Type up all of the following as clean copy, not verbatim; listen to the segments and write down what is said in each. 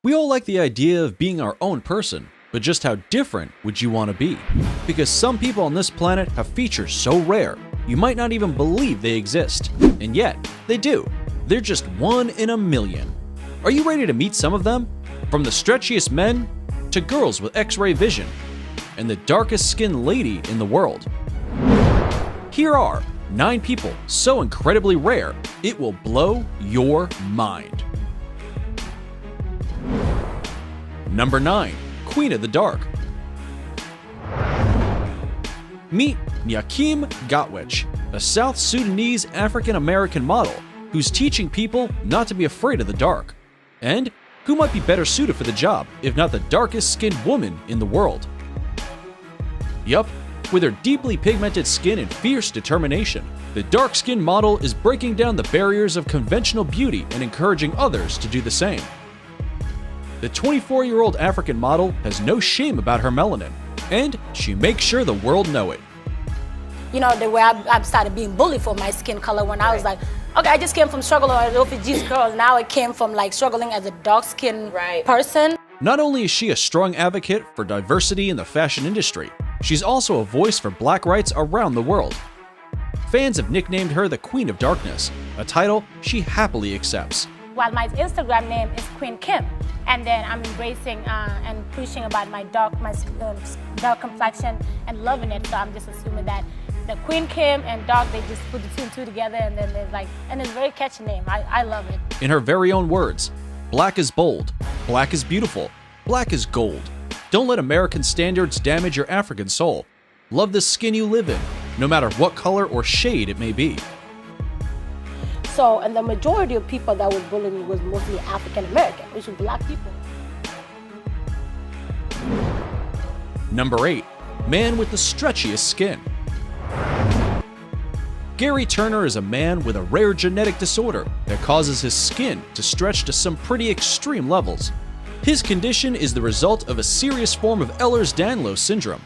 We all like the idea of being our own person, but just how different would you want to be? Because some people on this planet have features so rare, you might not even believe they exist. And yet, they do. They're just one in a million. Are you ready to meet some of them? From the stretchiest men, to girls with X-ray vision, and the darkest skinned lady in the world. Here are 9 people so incredibly rare, it will blow your mind. Number 9. Queen of the Dark. Meet Nyakim Gatwich, a South Sudanese African-American model who's teaching people not to be afraid of the dark. And who might be better suited for the job, if not the darkest-skinned woman in the world? Yup, with her deeply pigmented skin and fierce determination, the dark-skinned model is breaking down the barriers of conventional beauty and encouraging others to do the same. The 24-year-old African model has no shame about her melanin, and she makes sure the world know it. You know, the way I started being bullied for my skin color when I was like, okay, I just came from struggling as a refugee girl. Now I came from like struggling as a dark-skinned person. Not only is she a strong advocate for diversity in the fashion industry, she's also a voice for black rights around the world. Fans have nicknamed her the Queen of Darkness, a title she happily accepts. While my Instagram name is Queen Kim, and then I'm embracing and preaching about my dark complexion and loving it. So I'm just assuming that the Queen Kim and dark, they just put the 2 and 2 together, and then there's like, and it's a very catchy name. I love it. In her very own words, black is bold, black is beautiful, black is gold. Don't let American standards damage your African soul. Love the skin you live in, no matter what color or shade it may be. So, and the majority of people that would bully me was mostly African American, which was black people. Number 8. Man with the stretchiest skin. Gary Turner is a man with a rare genetic disorder that causes his skin to stretch to some pretty extreme levels. His condition is the result of a serious form of Ehlers-Danlos syndrome.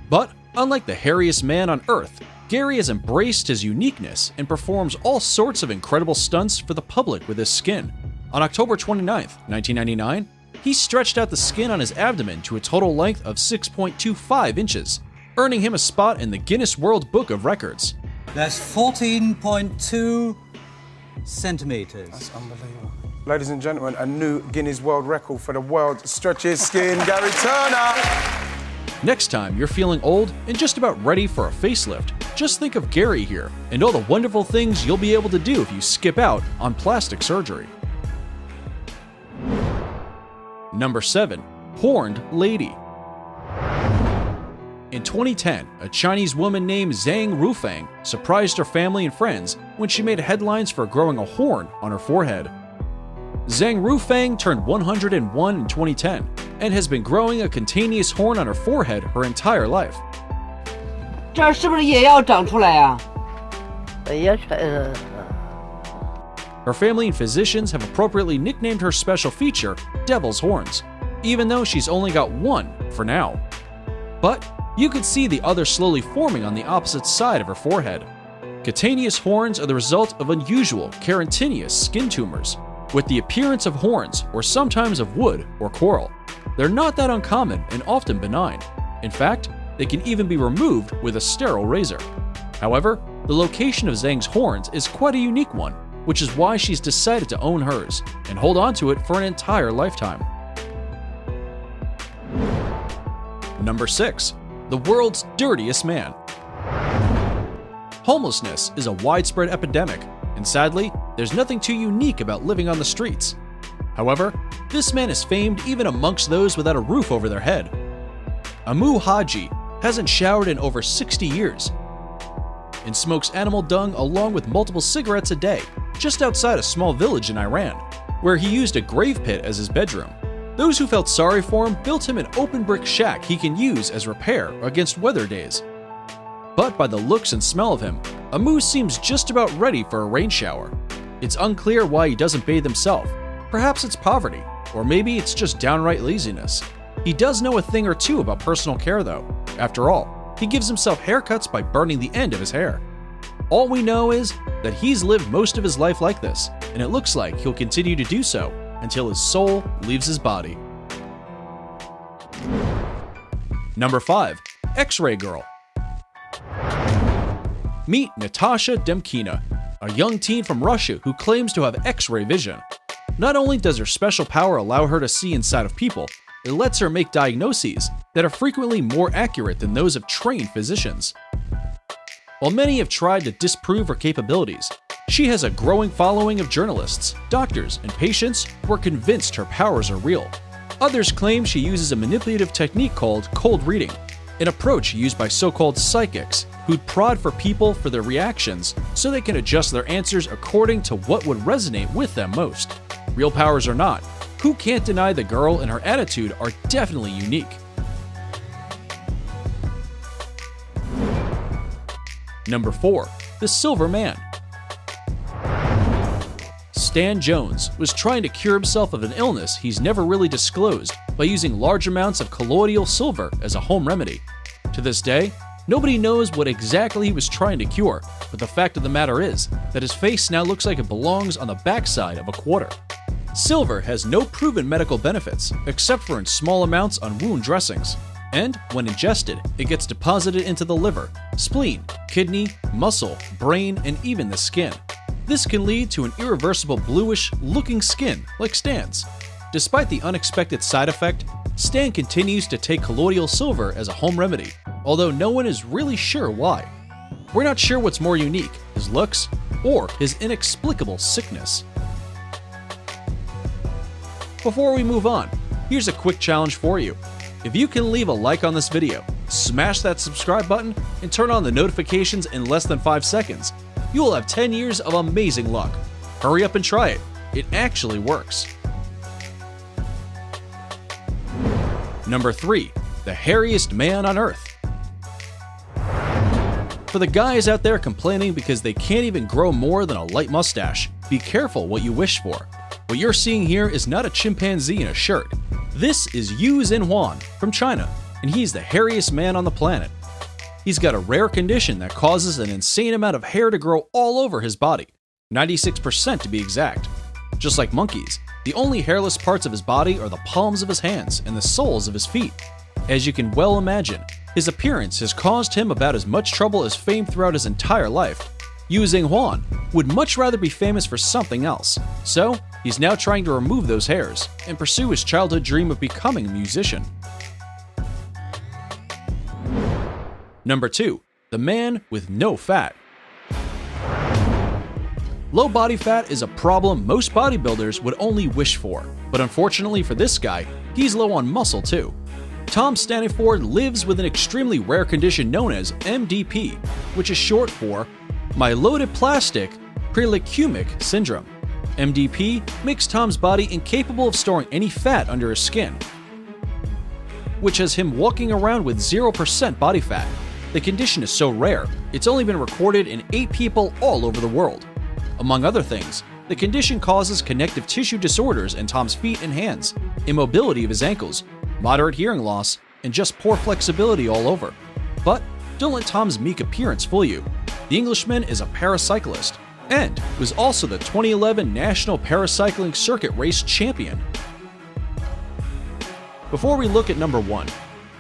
But unlike the hairiest man on Earth, Gary has embraced his uniqueness and performs all sorts of incredible stunts for the public with his skin. On October 29, 1999, he stretched out the skin on his abdomen to a total length of 6.25 inches, earning him a spot in the Guinness World Book of Records. That's 14.2 centimeters. That's unbelievable. Ladies and gentlemen, a new Guinness World Record for the world's stretchiest skin, Gary Turner. Next time you're feeling old and just about ready for a facelift, just think of Gary here and all the wonderful things you'll be able to do if you skip out on plastic surgery. Number 7. Horned Lady. In 2010, a Chinese woman named Zhang Rufang surprised her family and friends when she made headlines for growing a horn on her forehead. Zhang Rufang turned 101 in 2010 and has been growing a cutaneous horn on her forehead her entire life. Her family and physicians have appropriately nicknamed her special feature Devil's Horns, even though she's only got one for now. But you could see the other slowly forming on the opposite side of her forehead. Cutaneous horns are the result of unusual keratinous skin tumors, with the appearance of horns or sometimes of wood or coral. They're not that uncommon and often benign. In fact, they can even be removed with a sterile razor. However, the location of Zhang's horns is quite a unique one, which is why she's decided to own hers and hold on to it for an entire lifetime. Number 6. The world's dirtiest man. Homelessness is a widespread epidemic, and sadly, there's nothing too unique about living on the streets. However, this man is famed even amongst those without a roof over their head. Amu Haji hasn't showered in over 60 years and smokes animal dung along with multiple cigarettes a day just outside a small village in Iran, where he used a grave pit as his bedroom. Those who felt sorry for him built him an open brick shack he can use as repair against weather days. But by the looks and smell of him, Amu seems just about ready for a rain shower. It's unclear why he doesn't bathe himself. Perhaps it's poverty, or maybe it's just downright laziness. He does know a thing or two about personal care though. After all, he gives himself haircuts by burning the end of his hair. All we know is that he's lived most of his life like this, and it looks like he'll continue to do so until his soul leaves his body. Number 5. X-Ray Girl. Meet Natasha Demkina, a young teen from Russia who claims to have X-ray vision. Not only does her special power allow her to see inside of people, it lets her make diagnoses that are frequently more accurate than those of trained physicians. While many have tried to disprove her capabilities, she has a growing following of journalists, doctors, and patients who are convinced her powers are real. Others claim she uses a manipulative technique called cold reading, an approach used by so-called psychics who'd prod for people for their reactions so they can adjust their answers according to what would resonate with them most. Real powers or not, who can't deny the girl and her attitude are definitely unique. Number 4. The Silver Man. Stan Jones was trying to cure himself of an illness he's never really disclosed by using large amounts of colloidal silver as a home remedy. To this day, nobody knows what exactly he was trying to cure, but the fact of the matter is that his face now looks like it belongs on the backside of a quarter. Silver has no proven medical benefits, except for in small amounts on wound dressings. And when ingested, it gets deposited into the liver, spleen, kidney, muscle, brain, and even the skin. This can lead to an irreversible bluish-looking skin like Stan's. Despite the unexpected side effect, Stan continues to take colloidal silver as a home remedy, although no one is really sure why. We're not sure what's more unique, his looks or his inexplicable sickness. Before we move on, here's a quick challenge for you. If you can leave a like on this video, smash that subscribe button, and turn on the notifications in less than 5 seconds, you will have 10 years of amazing luck. Hurry up and try it. It actually works. Number 3. The hairiest man on Earth. For the guys out there complaining because they can't even grow more than a light mustache, be careful what you wish for. What you're seeing here is not a chimpanzee in a shirt. This is Yu Xinhuan from China, and he's the hairiest man on the planet. He's got a rare condition that causes an insane amount of hair to grow all over his body, 96% to be exact. Just like monkeys, the only hairless parts of his body are the palms of his hands and the soles of his feet. As you can well imagine, his appearance has caused him about as much trouble as fame throughout his entire life. Yu Xinhuan would much rather be famous for something else, so he's now trying to remove those hairs and pursue his childhood dream of becoming a musician. Number 2. The man with no fat. Low body fat is a problem most bodybuilders would only wish for, but unfortunately for this guy, he's low on muscle too. Tom Staniford lives with an extremely rare condition known as MDP, which is short for myelodysplastic preleucemic syndrome. MDP makes Tom's body incapable of storing any fat under his skin, which has him walking around with 0% body fat. The condition is so rare, it's only been recorded in 8 people all over the world. Among other things, the condition causes connective tissue disorders in Tom's feet and hands, immobility of his ankles, moderate hearing loss, and just poor flexibility all over. But don't let Tom's meek appearance fool you. The Englishman is a paracyclist and was also the 2011 National Paracycling Circuit Race champion. Before we look at number 1,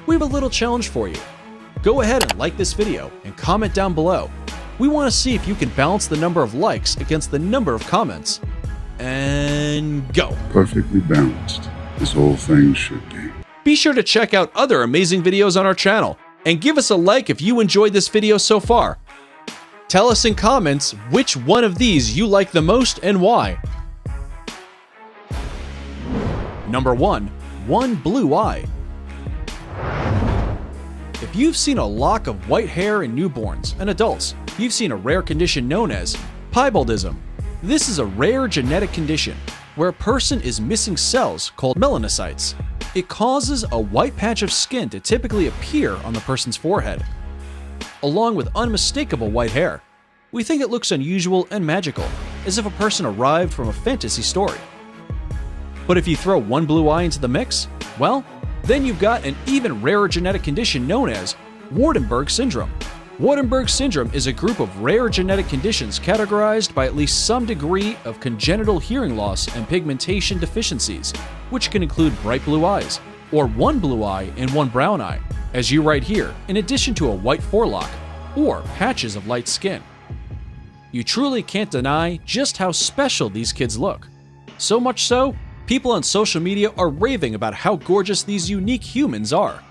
we have a little challenge for you. Go ahead and like this video and comment down below. We want to see if you can balance the number of likes against the number of comments. And go! Perfectly balanced, this whole thing should be. Be sure to check out other amazing videos on our channel and give us a like if you enjoyed this video so far. Tell us in comments which one of these you like the most and why. Number 1. One blue eye. If you've seen a lock of white hair in newborns and adults, you've seen a rare condition known as piebaldism. This is a rare genetic condition where a person is missing cells called melanocytes. It causes a white patch of skin to typically appear on the person's forehead, along with unmistakable white hair. We think it looks unusual and magical, as if a person arrived from a fantasy story. But if you throw one blue eye into the mix, well, then you've got an even rarer genetic condition known as Waardenburg syndrome. Waardenburg syndrome is a group of rare genetic conditions categorized by at least some degree of congenital hearing loss and pigmentation deficiencies, which can include bright blue eyes, or one blue eye and one brown eye, as you right here, in addition to a white forelock, or patches of light skin. You truly can't deny just how special these kids look. So much so, people on social media are raving about how gorgeous these unique humans are.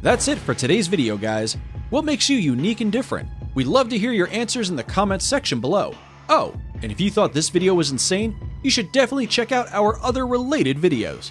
That's it for today's video, guys. What makes you unique and different? We'd love to hear your answers in the comments section below. Oh, and if you thought this video was insane, you should definitely check out our other related videos.